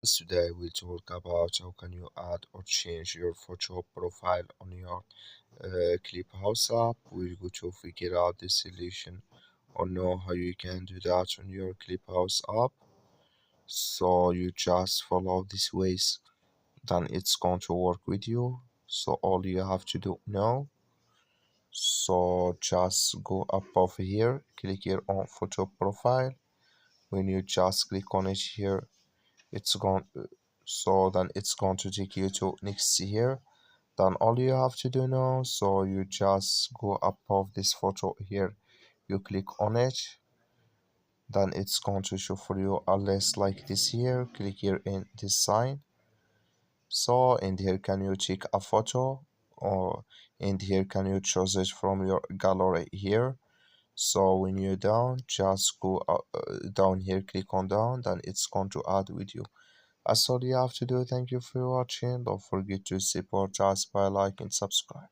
Today we'll talk about how can you add or change your photo profile on your Clubhouse app. We're going to figure out the solution or know how you can do that on your Clubhouse app. So you just follow these ways, then it's going to work with you. So all you have to do now, so just go above here, click here on photo profile. When you just click on it here, it's going so then it's going to take you to next here. Then all you have to do now, so you just go above this photo here, you click on it, then it's going to show for you a list like this here. Click here in this sign, so in here can you take a photo, or in here can you choose it from your gallery here. So when you're down, just go down here, click on down, then it's going to add with you. That's all you have to do. Thank you for watching. Don't forget to support us by liking and subscribe.